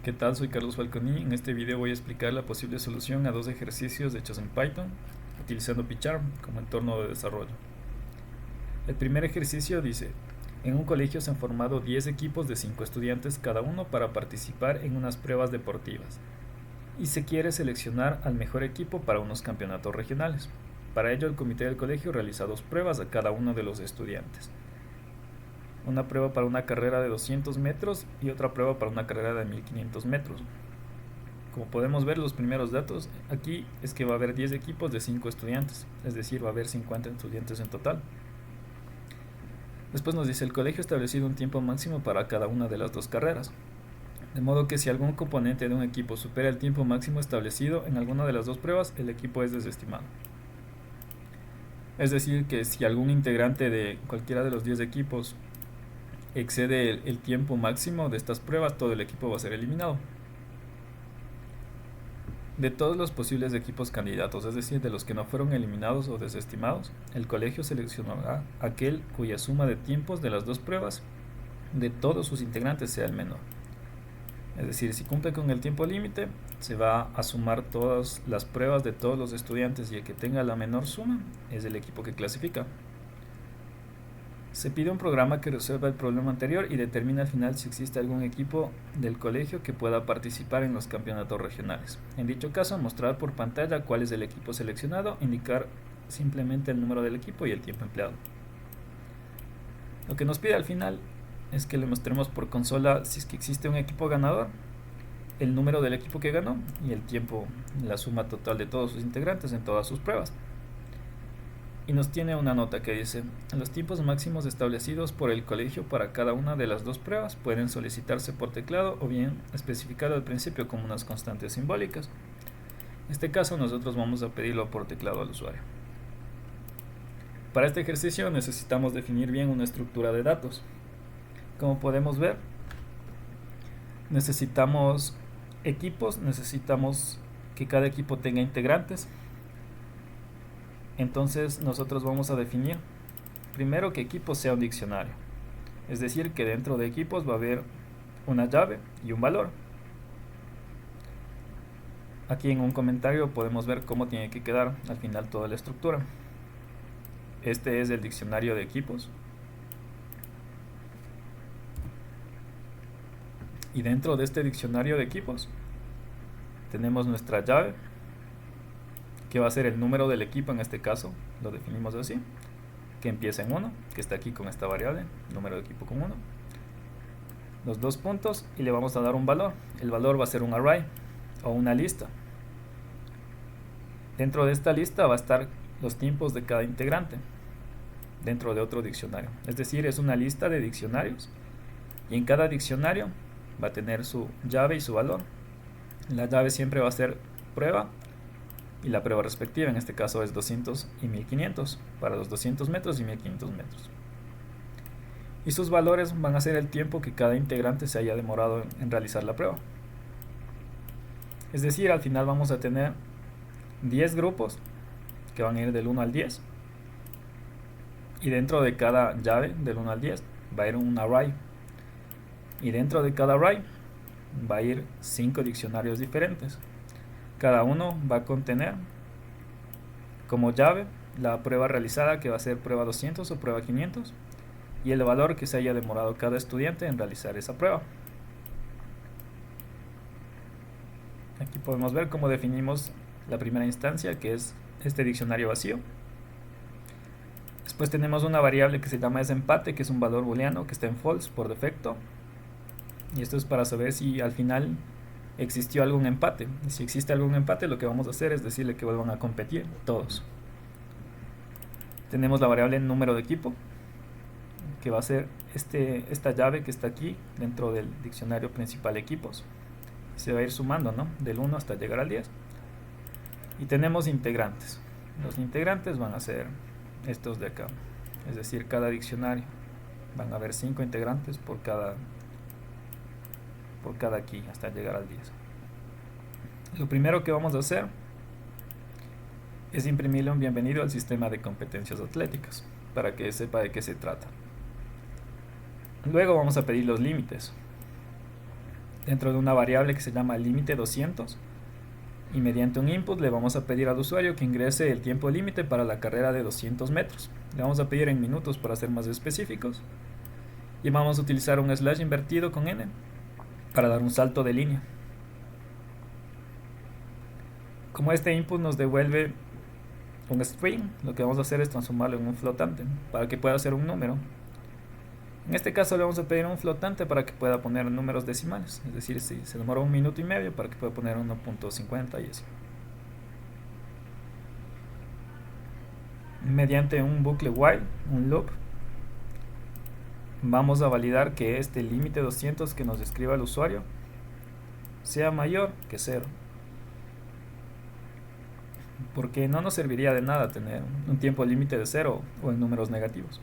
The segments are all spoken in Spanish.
¿Qué tal? Soy Carlos Falconi. En este video voy a explicar la posible solución a dos ejercicios hechos en Python utilizando PyCharm como entorno de desarrollo. El primer ejercicio dice: en un colegio se han formado 10 equipos de 5 estudiantes cada uno para participar en unas pruebas deportivas y se quiere seleccionar al mejor equipo para unos campeonatos regionales. Para ello, el comité del colegio realiza dos pruebas a cada uno de los estudiantes. Una prueba para una carrera de 200 metros y otra prueba para una carrera de 1500 metros. Como podemos ver, los primeros datos aquí es que va a haber 10 equipos de 5 estudiantes, es decir, va a haber 50 estudiantes en total. Después nos dice: el colegio ha establecido un tiempo máximo para cada una de las dos carreras, de modo que si algún componente de un equipo supera el tiempo máximo establecido en alguna de las dos pruebas, el equipo es desestimado. Es decir, que si algún integrante de cualquiera de los 10 equipos excede el tiempo máximo de estas pruebas, todo el equipo va a ser eliminado. De todos los posibles equipos candidatos, es decir, de los que no fueron eliminados o desestimados, el colegio seleccionará aquel cuya suma de tiempos de las dos pruebas de todos sus integrantes sea el menor. Es decir, si cumple con el tiempo límite, se va a sumar todas las pruebas de todos los estudiantes y el que tenga la menor suma es el equipo que clasifica. Se pide un programa que resuelva el problema anterior y determina al final si existe algún equipo del colegio que pueda participar en los campeonatos regionales. En dicho caso, mostrar por pantalla cuál es el equipo seleccionado, indicar simplemente el número del equipo y el tiempo empleado. Lo que nos pide al final es que le mostremos por consola si es que existe un equipo ganador, el número del equipo que ganó y el tiempo, la suma total de todos sus integrantes en todas sus pruebas. Y nos tiene una nota que dice: los tiempos máximos establecidos por el colegio para cada una de las dos pruebas pueden solicitarse por teclado o bien especificado al principio como unas constantes simbólicas. En este caso nosotros vamos a pedirlo por teclado al usuario. Para este ejercicio necesitamos definir bien una estructura de datos. Como podemos ver, necesitamos equipos, necesitamos que cada equipo tenga integrantes. Entonces nosotros vamos a definir primero que equipo sea un diccionario, es decir, que dentro de equipos va a haber una llave y un valor. Aquí en un comentario podemos ver cómo tiene que quedar al final toda la estructura. Este es el diccionario de equipos y dentro de este diccionario de equipos tenemos nuestra llave, que va a ser el número del equipo. En este caso lo definimos así, que empieza en 1, que está aquí con esta variable, número de equipo con 1, los dos puntos, y le vamos a dar un valor. El valor va a ser un array o una lista. Dentro de esta lista va a estar los tiempos de cada integrante dentro de otro diccionario, es decir, es una lista de diccionarios y en cada diccionario va a tener su llave y su valor. La llave siempre va a ser prueba y la prueba respectiva, en este caso es 200 y 1500 para los 200 metros y 1500 metros. Y sus valores van a ser el tiempo que cada integrante se haya demorado en realizar la prueba. Es decir, al final vamos a tener 10 grupos que van a ir del 1 al 10. Y dentro de cada llave del 1 al 10 va a ir un array. Y dentro de cada array va a ir 5 diccionarios diferentes. Cada uno va a contener como llave la prueba realizada, que va a ser prueba 200 o prueba 500, y el valor que se haya demorado cada estudiante en realizar esa prueba. Aquí podemos ver cómo definimos la primera instancia, que es este diccionario vacío. Después tenemos una variable que se llama desempate, que es un valor booleano que está en false por defecto, y esto es para saber si al final existió algún empate. Y si existe algún empate, lo que vamos a hacer es decirle que vuelvan a competir todos. Tenemos la variable número de equipo, que va a ser esta llave que está aquí dentro del diccionario principal equipos. Se va a ir sumando, ¿no?, del 1 hasta llegar al 10. Y tenemos integrantes. Los integrantes van a ser estos de acá, es decir, cada diccionario van a haber 5 integrantes por cada aquí hasta llegar al 10. Lo primero que vamos a hacer es imprimirle un bienvenido al sistema de competencias atléticas para que sepa de qué se trata. Luego vamos a pedir los límites. dentro de una variable que se llama límite 200, y mediante un input le vamos a pedir al usuario que ingrese el tiempo límite para la carrera de 200 metros. Le vamos a pedir en minutos para ser más específicos, y vamos a utilizar un slash invertido con n para dar un salto de línea. Como este input nos devuelve un string, lo que vamos a hacer es transformarlo en un flotante para que pueda ser un número. En este caso le vamos a pedir un flotante para que pueda poner números decimales, es decir, si se demoró 1 minuto y medio, para que pueda poner 1.50 y así. Mediante un bucle while, un loop, vamos a validar que este límite 200 que nos describa el usuario sea mayor que 0, porque no nos serviría de nada tener un tiempo límite de 0 o en números negativos.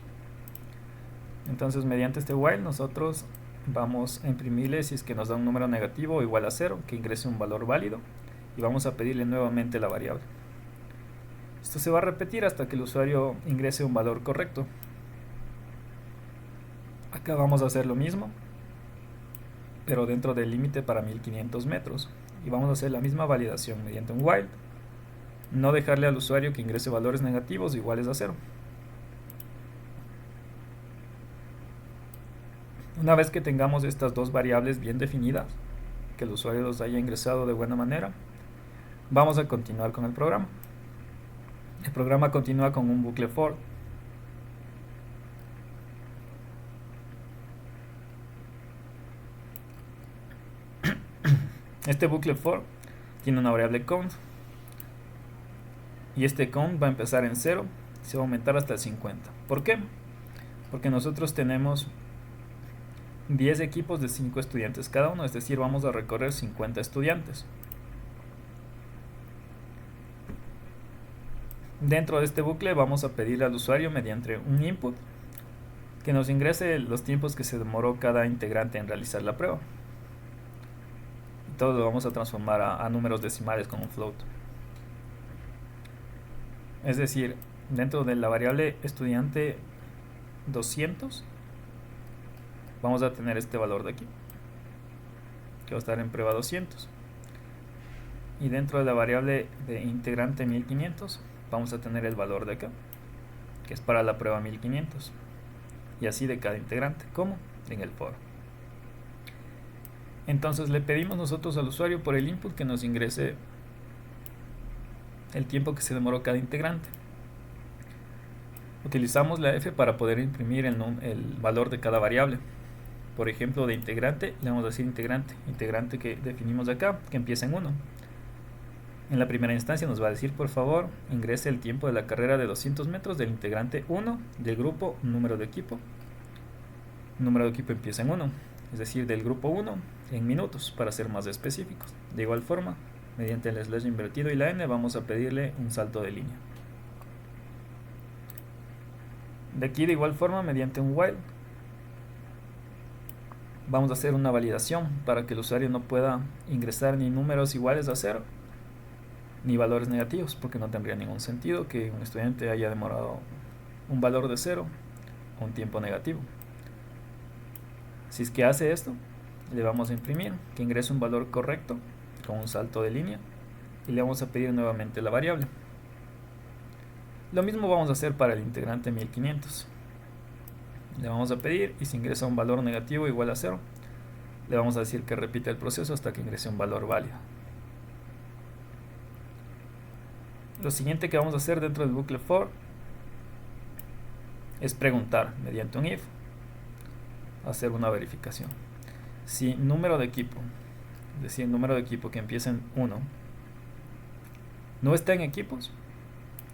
Entonces, mediante este while nosotros vamos a imprimirle, si es que nos da un número negativo igual a 0, que ingrese un valor válido, y vamos a pedirle nuevamente la variable. Esto se va a repetir hasta que el usuario ingrese un valor correcto. Acá vamos a hacer lo mismo, pero dentro del límite para 1500 metros, y vamos a hacer la misma validación mediante un while, no dejarle al usuario que ingrese valores negativos iguales a 0. Una vez que tengamos estas dos variables bien definidas, que el usuario los haya ingresado de buena manera, vamos a continuar con el programa. El programa continúa con un bucle for. Este bucle for tiene una variable count, y este count va a empezar en 0 y se va a aumentar hasta el 50. ¿Por qué? Porque nosotros tenemos 10 equipos de 5 estudiantes cada uno, es decir, vamos a recorrer 50 estudiantes. Dentro de este bucle vamos a pedirle al usuario mediante un input que nos ingrese los tiempos que se demoró cada integrante en realizar la prueba. Y todo lo vamos a transformar a números decimales con un float. Es decir, dentro de la variable estudiante 200 vamos a tener este valor de aquí, que va a estar en prueba 200. Y dentro de la variable de integrante 1500 vamos a tener el valor de acá, que es para la prueba 1500. Y así de cada integrante, como en el for. Entonces le pedimos nosotros al usuario por el input que nos ingrese el tiempo que se demoró cada integrante. Utilizamos la f para poder imprimir el valor de cada variable. Por ejemplo, de integrante le vamos a decir integrante que definimos acá, que empieza en 1. En la primera instancia nos va a decir, por favor, ingrese el tiempo de la carrera de 200 metros del integrante 1 del grupo número de equipo. El número de equipo empieza en 1, es decir, del grupo 1 en minutos, para ser más específicos. De igual forma, mediante el slash invertido y la n vamos a pedirle un salto de línea. De aquí, de igual forma, mediante un while, vamos a hacer una validación para que el usuario no pueda ingresar ni números iguales a 0 ni valores negativos, porque no tendría ningún sentido que un estudiante haya demorado un valor de 0 o un tiempo negativo. Si es que hace esto, le vamos a imprimir que ingrese un valor correcto con un salto de línea, y le vamos a pedir nuevamente la variable. Lo mismo vamos a hacer para el integrante 1500. Le vamos a pedir, y si ingresa un valor negativo igual a 0, le vamos a decir que repita el proceso hasta que ingrese un valor válido. Lo siguiente que vamos a hacer dentro del bucle for es preguntar mediante un if, hacer una verificación. Si número de equipo, es decir, número de equipo que empieza en 1, no está en equipos,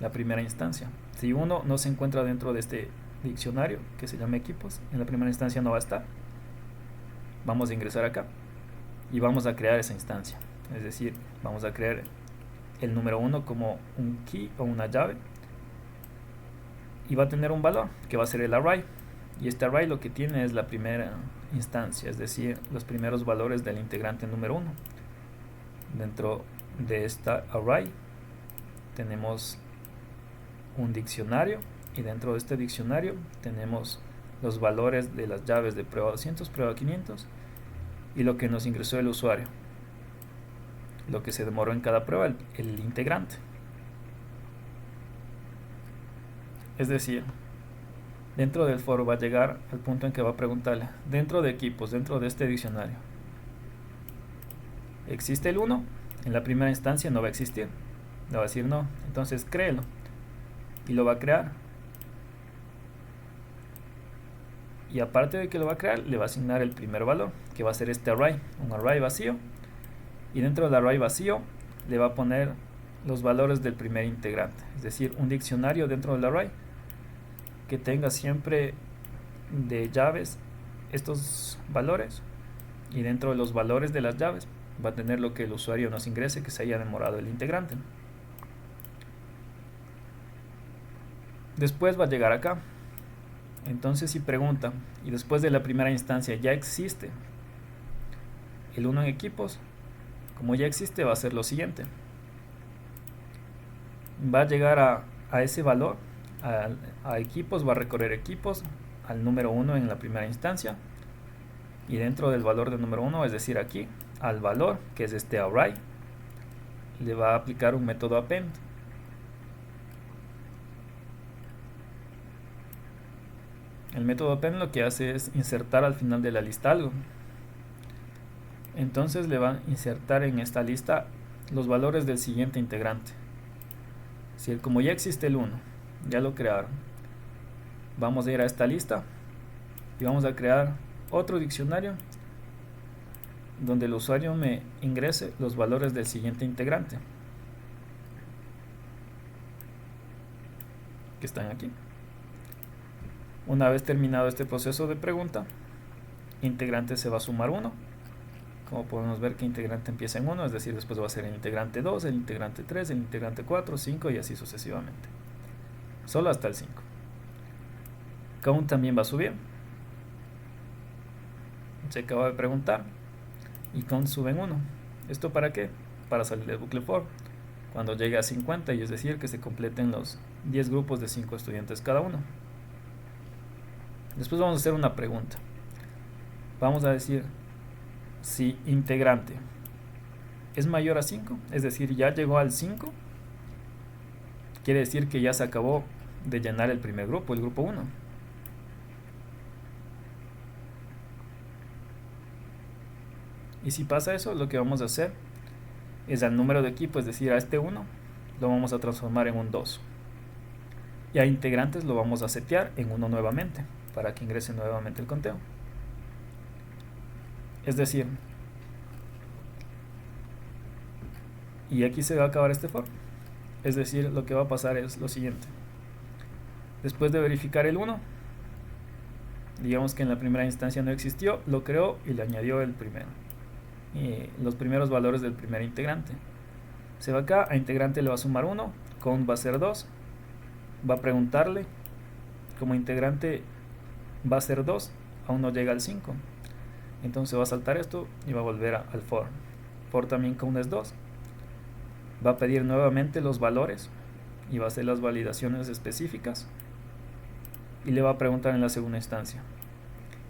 la primera instancia. Si 1 no se encuentra dentro de este diccionario que se llama equipos, en la primera instancia no va a estar. Vamos a ingresar acá y vamos a crear esa instancia. Es decir, vamos a crear el número 1 como un key o una llave, y va a tener un valor que va a ser el array, y este array lo que tiene es la primera instancia, es decir, los primeros valores del integrante número 1. Dentro de esta array tenemos un diccionario, y dentro de este diccionario tenemos los valores de las llaves de prueba 200, prueba 500 y lo que nos ingresó el usuario, lo que se demoró en cada prueba el integrante. Es decir, dentro del for va a llegar al punto en que va a preguntarle, dentro de equipos, dentro de este diccionario, ¿existe el 1? En la primera instancia no va a existir, le va a decir no, entonces créelo, y lo va a crear. Y aparte de que lo va a crear, le va a asignar el primer valor, que va a ser este array, un array vacío, y dentro del array vacío le va a poner los valores del primer integrante, es decir, un diccionario dentro del array que tenga siempre de llaves estos valores, y dentro de los valores de las llaves va a tener lo que el usuario nos ingrese, que se haya demorado el integrante. Después va a llegar acá. Entonces si pregunta, y después de la primera instancia ya existe el 1 en equipos, como ya existe va a ser lo siguiente. Va a llegar a ese valor, a equipos, va a recorrer equipos, al número 1 en la primera instancia, y dentro del valor del número 1, es decir aquí, al valor, que es este array, le va a aplicar un método append. El método append lo que hace es insertar al final de la lista algo. Entonces le va a insertar en esta lista los valores del siguiente integrante. Si como ya existe el 1, ya lo crearon, vamos a ir a esta lista y vamos a crear otro diccionario donde el usuario me ingrese los valores del siguiente integrante que están aquí. Una vez terminado este proceso de pregunta, integrante se va a sumar 1. Como podemos ver que integrante empieza en 1, es decir, después va a ser el integrante 2, el integrante 3, el integrante 4, 5 y así sucesivamente. Solo hasta el 5. Count también va a subir. Se acaba de preguntar y count sube en 1. ¿Esto para qué? Para salir del bucle for. Cuando llegue a 50, y es decir, que se completen los 10 grupos de 5 estudiantes cada uno. Después vamos a hacer una pregunta. Vamos a decir si integrante es mayor a 5, es decir, ya llegó al 5, quiere decir que ya se acabó de llenar el primer grupo, el grupo 1. Y si pasa eso, lo que vamos a hacer es al número de equipo, es decir, a este 1, lo vamos a transformar en un 2. Y a integrantes lo vamos a setear en 1 nuevamente, para que ingrese nuevamente el conteo. Es decir, y aquí se va a acabar este for. Es decir, lo que va a pasar es lo siguiente. Después de verificar el 1, digamos que en la primera instancia no existió, lo creó y le añadió el primero. Y los primeros valores del primer integrante. Se va acá, a integrante le va a sumar 1, count va a ser 2, va a preguntarle, como integrante va a ser 2, aún no llega al 5. Entonces va a saltar esto y va a volver al for. For también count es 2. Va a pedir nuevamente los valores y va a hacer las validaciones específicas. Y le va a preguntar en la segunda instancia,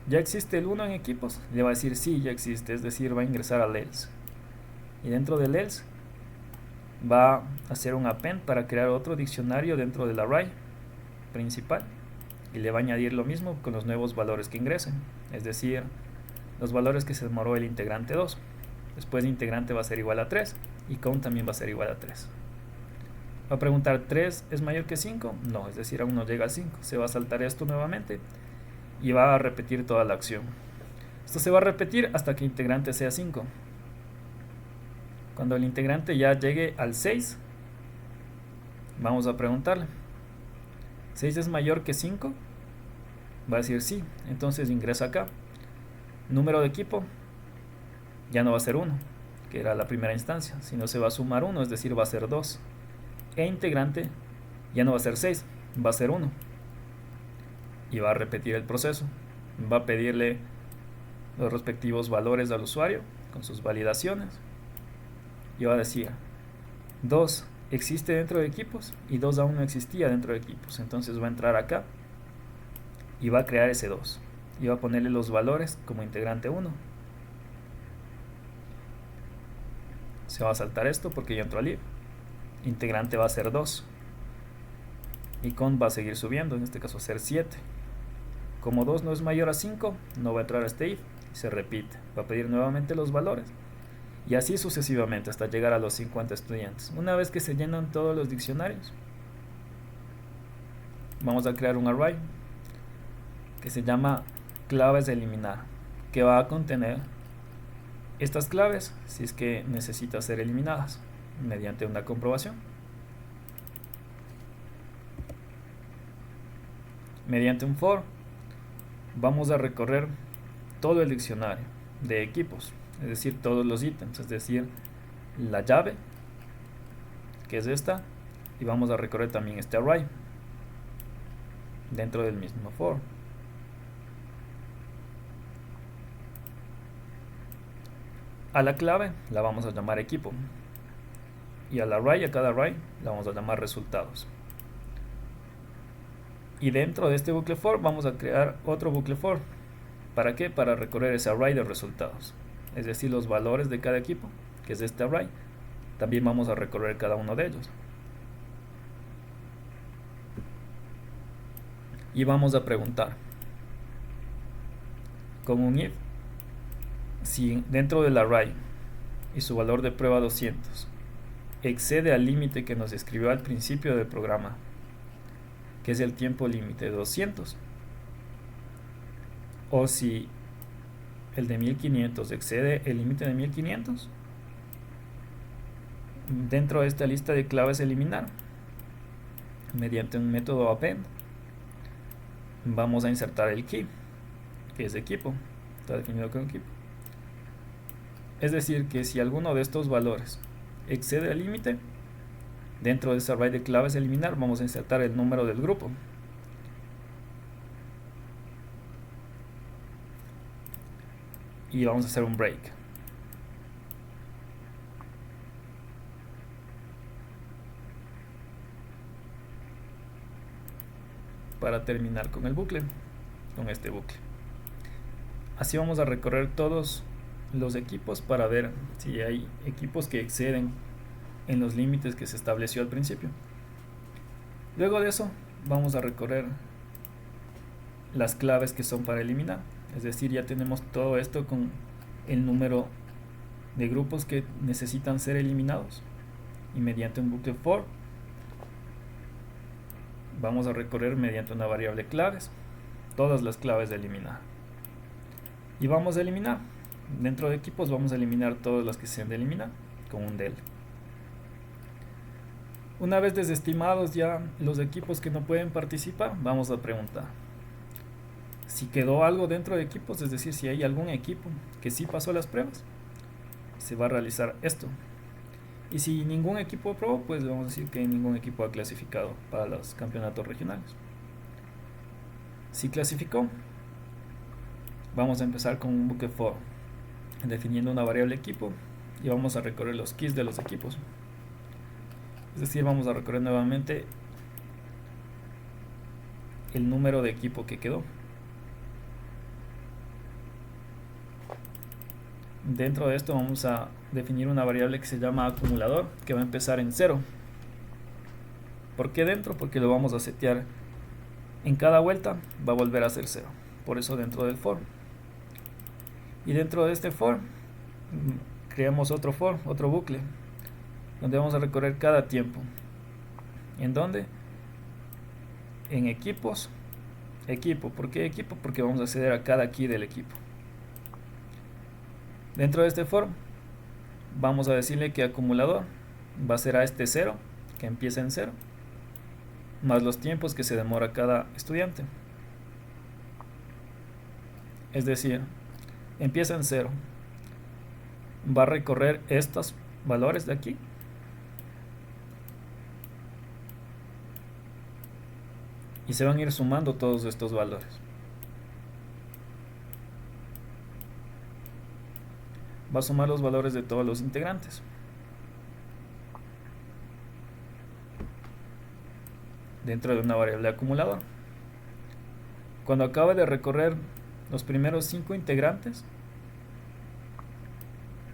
¿ya existe el 1 en equipos? Le va a decir sí, ya existe, es decir, va a ingresar al else. Y dentro del else va a hacer un append para crear otro diccionario dentro del array principal. Y le va a añadir lo mismo con los nuevos valores que ingresen, es decir, los valores que se demoró el integrante 2. Después de integrante va a ser igual a 3 y count también va a ser igual a 3. Va a preguntar, ¿3 es mayor que 5? No, es decir, aún no llega a 5. Se va a saltar esto nuevamente y va a repetir toda la acción. Esto se va a repetir hasta que integrante sea 5. Cuando el integrante ya llegue al 6, vamos a preguntarle, ¿6 es mayor que 5? Va a decir sí, entonces ingresa acá. Número de equipo ya no va a ser 1, que era la primera instancia, sino se va a sumar 1, es decir, va a ser 2. E integrante ya no va a ser 6, va a ser 1. Y va a repetir el proceso. Va a pedirle los respectivos valores al usuario con sus validaciones. Y va a decir 2 existe dentro de equipos y 2 aún no existía dentro de equipos. Entonces va a entrar acá y va a crear ese 2. Y va a ponerle los valores como integrante 1. Se va a saltar esto porque ya entró al if. Integrante va a ser 2. Y count va a seguir subiendo, en este caso va a ser 7. Como 2 no es mayor a 5, no va a entrar a este if. Se repite. Va a pedir nuevamente los valores. Y así sucesivamente hasta llegar a los 50 estudiantes. Una vez que se llenan todos los diccionarios, vamos a crear un array que se llama claves de eliminar, que va a contener estas claves si es que necesitan ser eliminadas mediante una comprobación. Mediante un for vamos a recorrer todo el diccionario de equipos, es decir, todos los ítems, es decir, la llave, que es esta, y vamos a recorrer también este array dentro del mismo for. A la clave la vamos a llamar equipo, y al array, a cada array, la vamos a llamar resultados. Y dentro de este bucle for vamos a crear otro bucle for. ¿Para qué? Para recorrer ese array de resultados, es decir, los valores de cada equipo, que es este array. También vamos a recorrer cada uno de ellos. Y vamos a preguntar con un if si dentro del array y su valor de prueba 200 excede al límite que nos escribió al principio del programa, que es el tiempo límite de 200, o si el de 1500 excede el límite de 1500, dentro de esta lista de claves eliminar, mediante un método append, vamos a insertar el key, que es equipo, está definido como equipo. Es decir, que si alguno de estos valores excede el límite, dentro de ese array de claves eliminar, vamos a insertar el número del grupo. Y vamos a hacer un break. Para terminar con el bucle, con este bucle. Así vamos a recorrer todos los equipos para ver si hay equipos que exceden en los límites que se estableció al principio. Luego de eso vamos a recorrer las claves que son para eliminar, es decir, ya tenemos todo esto con el número de grupos que necesitan ser eliminados, y mediante un bucle for vamos a recorrer mediante una variable claves todas las claves de eliminar, y vamos a eliminar. Dentro de equipos vamos a eliminar todas las que sean de eliminar con un del. Una vez desestimados ya los equipos que no pueden participar, vamos a preguntar si quedó algo dentro de equipos, es decir, si hay algún equipo que sí pasó las pruebas, se va a realizar esto. Y si ningún equipo aprobó, pues vamos a decir que ningún equipo ha clasificado para los campeonatos regionales. Si clasificó, vamos a empezar con un bucle for, definiendo una variable equipo, y vamos a recorrer los keys de los equipos. Es decir, vamos a recorrer nuevamente el número de equipo que quedó. Dentro de esto vamos a definir una variable que se llama acumulador, que va a empezar en 0. ¿Por qué dentro? Porque lo vamos a setear en cada vuelta, va a volver a ser 0. Por eso dentro del for. Y dentro de este for creamos otro for, otro bucle, donde vamos a recorrer cada tiempo. ¿En dónde? En equipos, equipo. ¿Por qué equipo? Porque vamos a acceder a cada key del equipo. Dentro de este for vamos a decirle que acumulador va a ser a este 0, que empieza en 0, más los tiempos que se demora cada estudiante. Es decir, empieza en 0, va a recorrer estos valores de aquí, y se van a ir sumando todos estos valores. Va a sumar los valores de todos los integrantes. Dentro de una variable acumulador. Cuando acabe de recorrer los primeros 5 integrantes,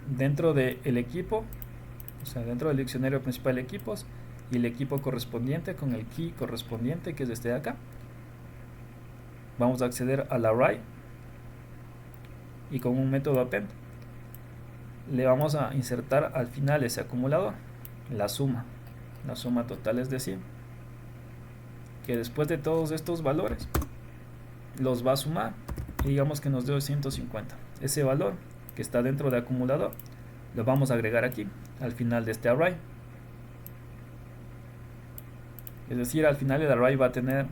dentro del equipo o sea, dentro del diccionario principal de equipos, y el equipo correspondiente con el key correspondiente, que es este de acá. Vamos a acceder al array y con un método append le vamos a insertar al final ese acumulador, la suma total, es decir, que después de todos estos valores los va a sumar y digamos que nos dio 150. Ese valor que está dentro del acumulador lo vamos a agregar aquí al final de este array, es decir, al final el array va a tener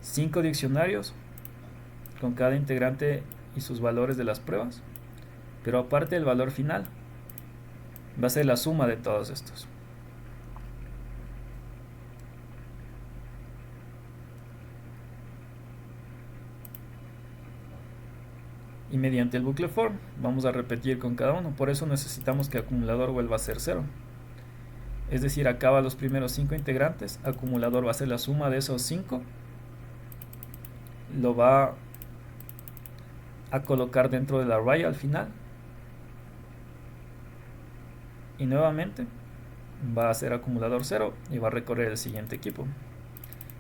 5 diccionarios con cada integrante y sus valores de las pruebas, pero aparte el valor final va a ser la suma de todos estos. Y mediante el bucle for vamos a repetir con cada uno, por eso necesitamos que acumulador vuelva a ser 0. Es decir, acaba los primeros 5 integrantes, acumulador va a ser la suma de esos 5, lo va a colocar dentro del array al final, y nuevamente va a ser acumulador 0 y va a recorrer el siguiente equipo.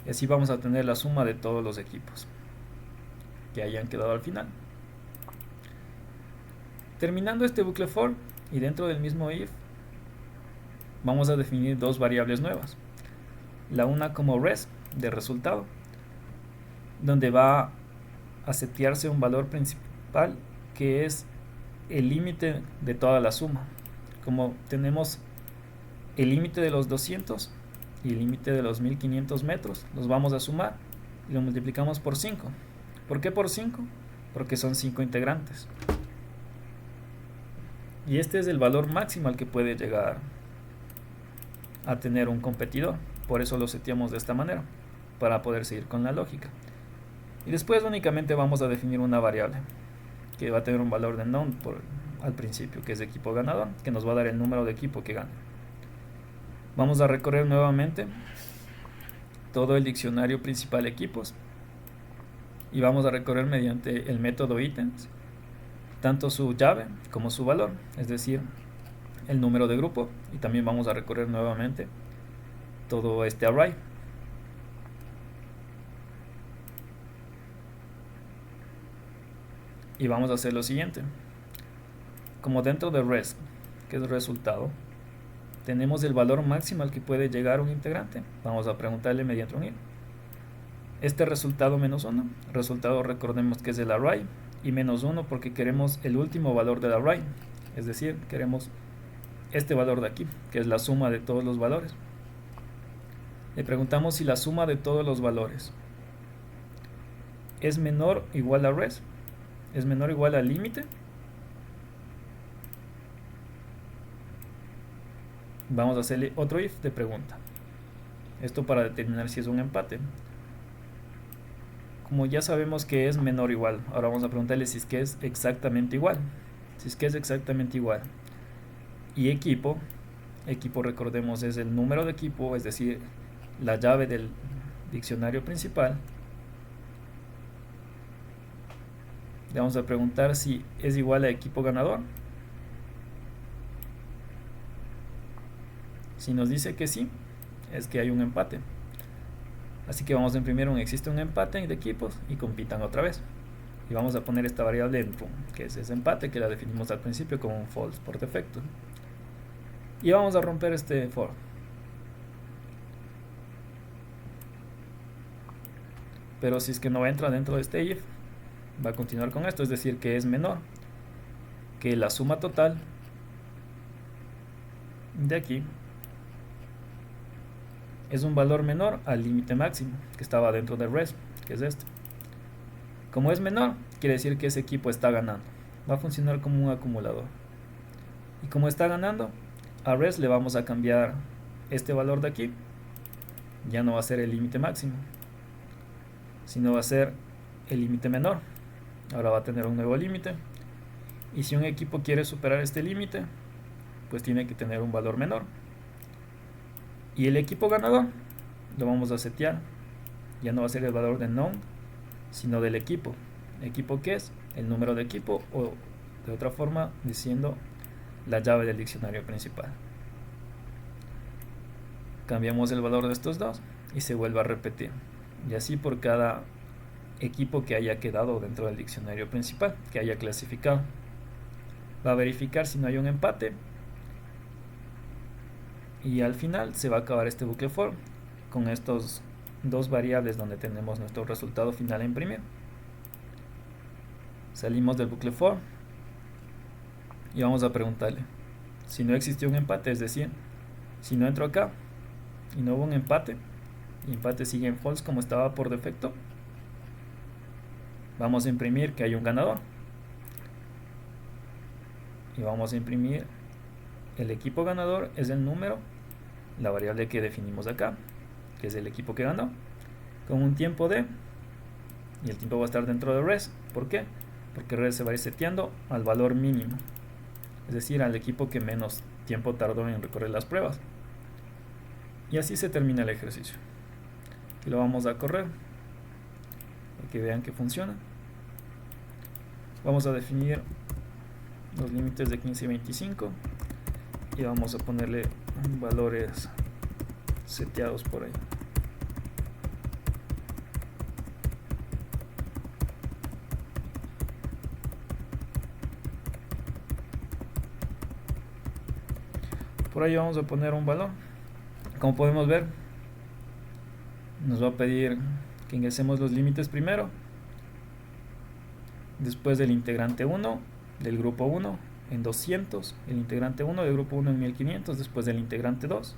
Y así vamos a tener la suma de todos los equipos que hayan quedado al final. Terminando este bucle for y dentro del mismo if, vamos a definir dos variables nuevas. La una como res, de resultado, donde va a setearse un valor principal que es el límite de toda la suma. Como tenemos el límite de los 200 y el límite de los 1500 metros, los vamos a sumar y lo multiplicamos por 5. ¿Por qué por 5? Porque son 5 integrantes. Y este es el valor máximo al que puede llegar a tener un competidor. Por eso lo seteamos de esta manera, para poder seguir con la lógica. Y después únicamente vamos a definir una variable que va a tener un valor de none al principio, que es equipo ganador, que nos va a dar el número de equipo que gana. Vamos a recorrer nuevamente todo el diccionario principal equipos y vamos a recorrer mediante el método items tanto su llave como su valor, es decir, el número de grupo, y también vamos a recorrer nuevamente todo este array. Y vamos a hacer lo siguiente. Como dentro de res, que es resultado, tenemos el valor máximo al que puede llegar un integrante, vamos a preguntarle mediante un if. Este resultado menos 1, resultado recordemos que es el array, y menos 1 porque queremos el último valor del array, es decir, queremos este valor de aquí, que es la suma de todos los valores. Le preguntamos si la suma de todos los valores es menor o igual a res, es menor o igual al límite. Vamos a hacerle otro if de pregunta, esto para determinar si es un empate. Como ya sabemos que es menor o igual, ahora vamos a preguntarle si es que es exactamente igual. Si es que es exactamente igual. Y equipo recordemos es el número de equipo, es decir, la llave del diccionario principal. Le vamos a preguntar si es igual a equipo ganador. Si nos dice que sí, es que hay un empate. Así que vamos a imprimir existe un empate de equipos y compitan otra vez. Y vamos a poner esta variable en true, que es ese empate que la definimos al principio como un false por defecto. Y vamos a romper este for. Pero si es que no entra dentro de este if, va a continuar con esto, es decir, que es menor que la suma total de aquí es un valor menor al límite máximo que estaba dentro del res, que es este. Como es menor, quiere decir que ese equipo está ganando. Va a funcionar como un acumulador. Y como está ganando, a res le vamos a cambiar este valor de aquí. Ya no va a ser el límite máximo, sino va a ser el límite menor. Ahora va a tener un nuevo límite. Y si un equipo quiere superar este límite, pues tiene que tener un valor menor. Y el equipo ganador lo vamos a setear. Ya no va a ser el valor de none, sino del equipo. ¿Equipo qué es? El número de equipo, o de otra forma diciendo la llave del diccionario principal. Cambiamos el valor de estos dos y se vuelve a repetir, y así por cada equipo que haya quedado dentro del diccionario principal, que haya clasificado. Va a verificar si no hay un empate y al final se va a acabar este bucle for con estos dos variables donde tenemos nuestro resultado final a imprimir. Salimos del bucle for y vamos a preguntarle si no existió un empate, es decir, si no entro acá y no hubo un empate, el empate sigue en false como estaba por defecto, vamos a imprimir que hay un ganador y vamos a imprimir el equipo ganador es el número, la variable que definimos acá, que es el equipo que ganó, con un tiempo de, y el tiempo va a estar dentro de res. ¿Por qué? Porque res se va a ir seteando al valor mínimo, es decir, al equipo que menos tiempo tardó en recorrer las pruebas. Y así se termina el ejercicio. Aquí lo vamos a correr para que vean que funciona. Vamos a definir los límites de 15 y 25 y vamos a ponerle valores seteados por ahí. Por ahí vamos a poner un valor. Como podemos ver, nos va a pedir que ingresemos los límites primero, después del integrante 1 del grupo 1 en 200, el integrante 1 del grupo 1 en 1500, después del integrante 2,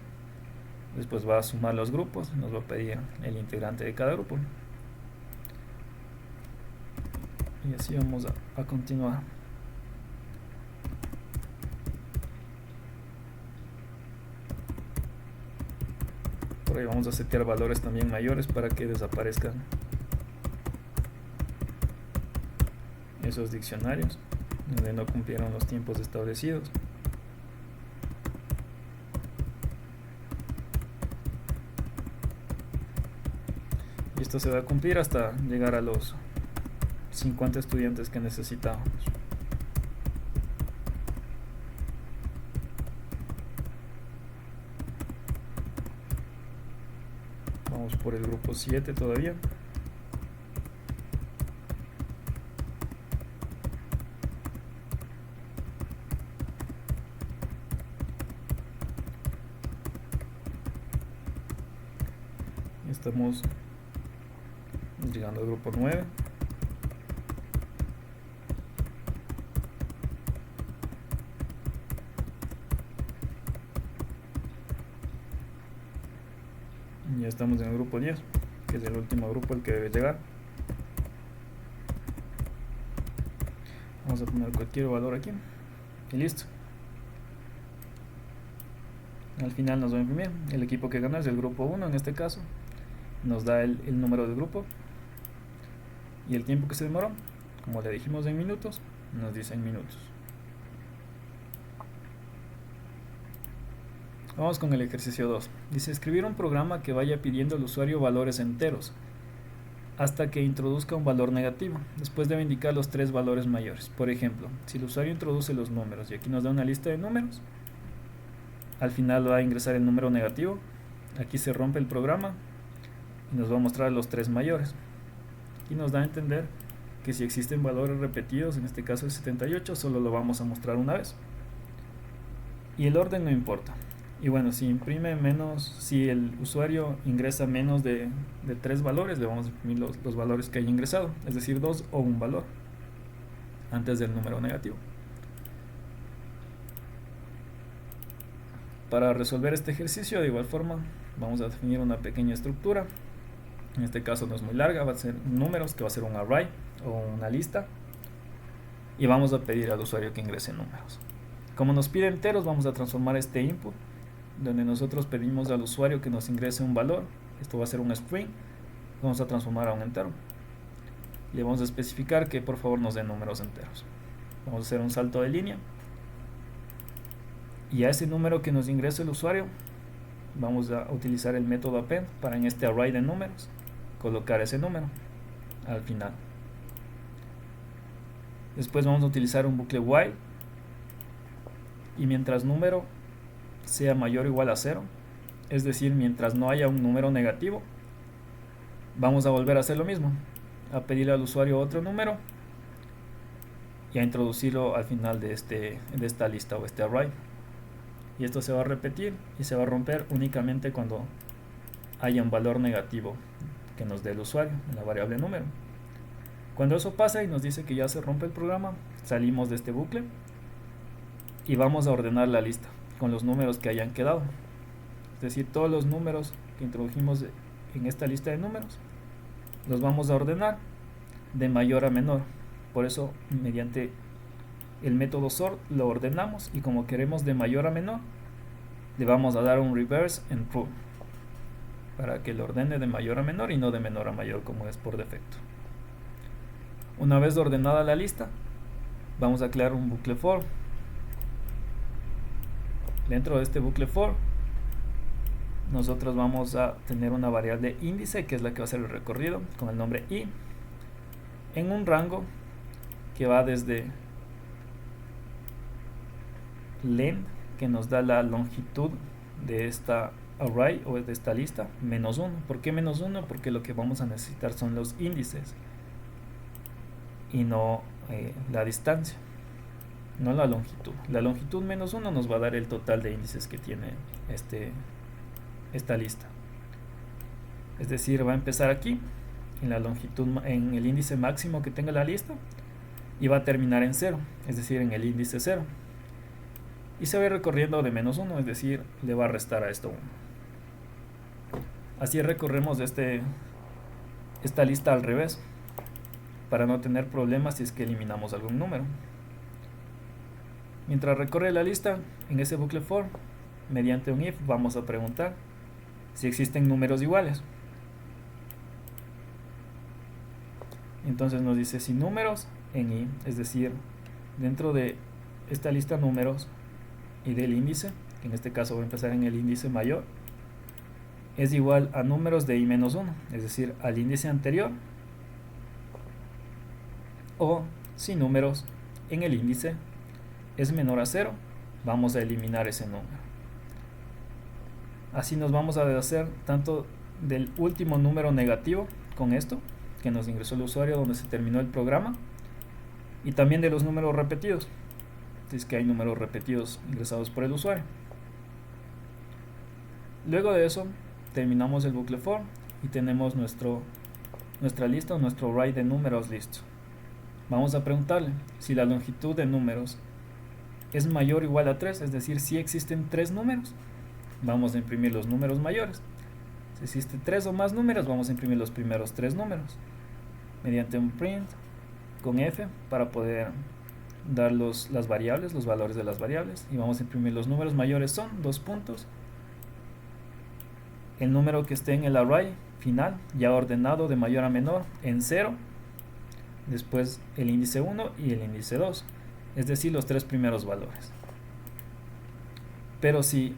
después va a sumar los grupos, nos va a pedir el integrante de cada grupo y así vamos a continuar. Por ahí vamos a setear valores también mayores para que desaparezcan esos diccionarios donde no cumplieron los tiempos establecidos. Y esto se va a cumplir hasta llegar a los 50 estudiantes que necesitamos. Vamos por el grupo 7 todavía. Estamos llegando al grupo 9. Ya estamos en el grupo 10, que es el último grupo al que debe llegar. Vamos a poner cualquier valor aquí y listo. Al final nos va a imprimir el equipo que gana, es el grupo 1 en este caso. Nos da el número del grupo y el tiempo que se demoró, como le dijimos en minutos, nos dice en minutos. Vamos con el ejercicio 2. Dice escribir un programa que vaya pidiendo al usuario valores enteros hasta que introduzca un valor negativo. Después debe indicar los tres valores mayores. Por ejemplo, si el usuario introduce los números y aquí nos da una lista de números, al final va a ingresar el número negativo. Aquí se rompe el programa y nos va a mostrar los tres mayores. Y nos da a entender que si existen valores repetidos, en este caso el 78, solo lo vamos a mostrar una vez. Y el orden no importa. Y bueno, si imprime menos, si el usuario ingresa menos de 3 valores, le vamos a imprimir los valores que haya ingresado, es decir, 2 o un valor antes del número negativo. Para resolver este ejercicio, de igual forma, vamos a definir una pequeña estructura. En este caso no es muy larga, va a ser números, que va a ser un array o una lista. Y vamos a pedir al usuario que ingrese números. Como nos pide enteros, vamos a transformar este input, donde nosotros pedimos al usuario que nos ingrese un valor. Esto va a ser un string, vamos a transformar a un entero. Le vamos a especificar que por favor nos dé números enteros. Vamos a hacer un salto de línea. Y a ese número que nos ingrese el usuario, vamos a utilizar el método append para en este array de números colocar ese número al final. Después vamos a utilizar un bucle while y mientras número sea mayor o igual a 0, es decir, mientras no haya un número negativo, vamos a volver a hacer lo mismo, a pedirle al usuario otro número y a introducirlo al final de esta lista o este array. Y esto se va a repetir y se va a romper únicamente cuando haya un valor negativo que nos dé el usuario en la variable número. Cuando eso pasa y nos dice que ya se rompe el programa, salimos de este bucle y vamos a ordenar la lista con los números que hayan quedado. Es decir, todos los números que introdujimos en esta lista de números los vamos a ordenar de mayor a menor. Por eso, mediante el método sort lo ordenamos, y como queremos de mayor a menor, le vamos a dar un reverse en true para que lo ordene de mayor a menor y no de menor a mayor como es por defecto. Una vez ordenada la lista, vamos a crear un bucle for. Dentro de este bucle for, nosotros vamos a tener una variable índice, que es la que va a hacer el recorrido, con el nombre i, en un rango que va desde len, que nos da la longitud de esta array o de esta lista, -1. ¿Por qué -1? Porque lo que vamos a necesitar son los índices y no la distancia, no la longitud. La longitud -1 nos va a dar el total de índices que tiene esta lista. Es decir, va a empezar aquí en la longitud, en el índice máximo que tenga la lista, y va a terminar en 0, es decir, en el índice 0, y se va a ir recorriendo de -1, es decir, le va a restar a esto 1. Así recorremos esta lista al revés, para no tener problemas si es que eliminamos algún número. Mientras recorre la lista, en ese bucle for, mediante un if, vamos a preguntar si existen números iguales. Entonces nos dice si números en i, es decir, dentro de esta lista números y del índice, que en este caso va a empezar en el índice mayor, es igual a números de i-1, es decir, al índice anterior, o si números en el índice es menor a 0, vamos a eliminar ese número. Así nos vamos a deshacer tanto del último número negativo con esto que nos ingresó el usuario donde se terminó el programa, y también de los números repetidos, si es que hay números repetidos ingresados por el usuario. Luego de eso terminamos el bucle for y tenemos nuestra lista o nuestro array de números listo. Vamos a preguntarle si la longitud de números es mayor o igual a 3, es decir, si existen 3 números, vamos a imprimir los números mayores. Si existen 3 o más números, vamos a imprimir los primeros 3 números mediante un print con f para poder dar las variables, los valores de las variables, y vamos a imprimir los números mayores son 2 puntos, el número que esté en el array final ya ordenado de mayor a menor en 0, después el índice 1 y el índice 2, es decir, los 3 primeros valores. Pero si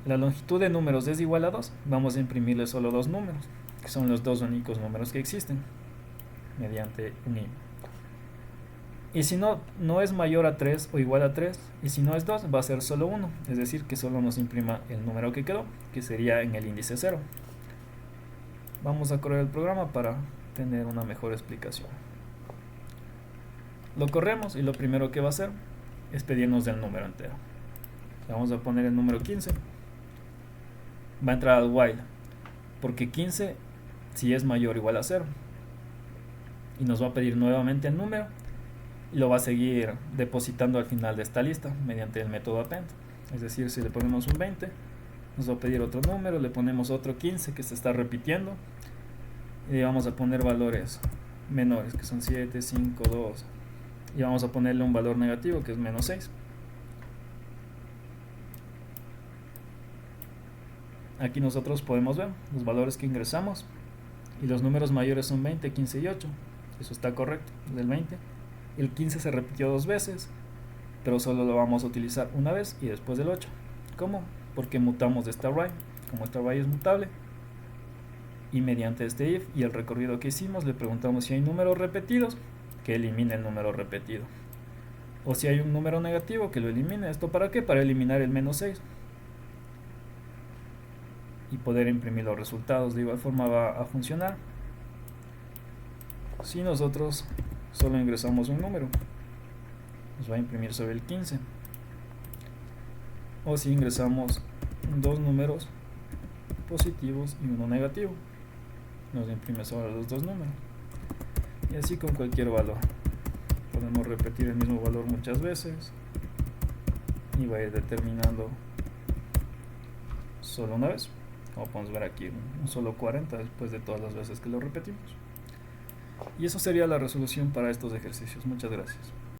la longitud de números es igual a 2, vamos a imprimirle solo 2 números, que son los 2 únicos números que existen, mediante un i. Y si no es mayor a 3 o igual a 3, y si no es 2, va a ser solo 1, es decir, que solo nos imprima el número que quedó, que sería en el índice 0. Vamos a correr el programa para tener una mejor explicación. Lo corremos y lo primero que va a hacer es pedirnos el número entero. Vamos a poner el número 15. Va a entrar al while, porque 15 si es mayor o igual a 0. Y nos va a pedir nuevamente el número y lo va a seguir depositando al final de esta lista mediante el método append. Es decir, si le ponemos un 20, nos va a pedir otro número, le ponemos otro 15 que se está repitiendo, y vamos a poner valores menores, que son 7, 5, 2, y vamos a ponerle un valor negativo que es -6. Aquí nosotros podemos ver los valores que ingresamos, y los números mayores son 20, 15 y 8. Eso está correcto, del 20. El 15 se repitió 2 veces, pero solo lo vamos a utilizar una vez y después del 8. ¿Cómo? Porque mutamos de este array. Como este array es mutable, y mediante este if y el recorrido que hicimos, le preguntamos si hay números repetidos, que elimine el número repetido. O si hay un número negativo, que lo elimine. ¿Esto para qué? Para eliminar el menos 6 y poder imprimir los resultados. De igual forma va a funcionar si nosotros solo ingresamos un número, nos va a imprimir sobre el 15. O si ingresamos dos números positivos y uno negativo, nos imprime sobre los dos números. Y así con cualquier valor. Podemos repetir el mismo valor muchas veces y va a ir determinando solo una vez. Como podemos ver aquí, un solo 40 después de todas las veces que lo repetimos. Y eso sería la resolución para estos ejercicios. Muchas gracias.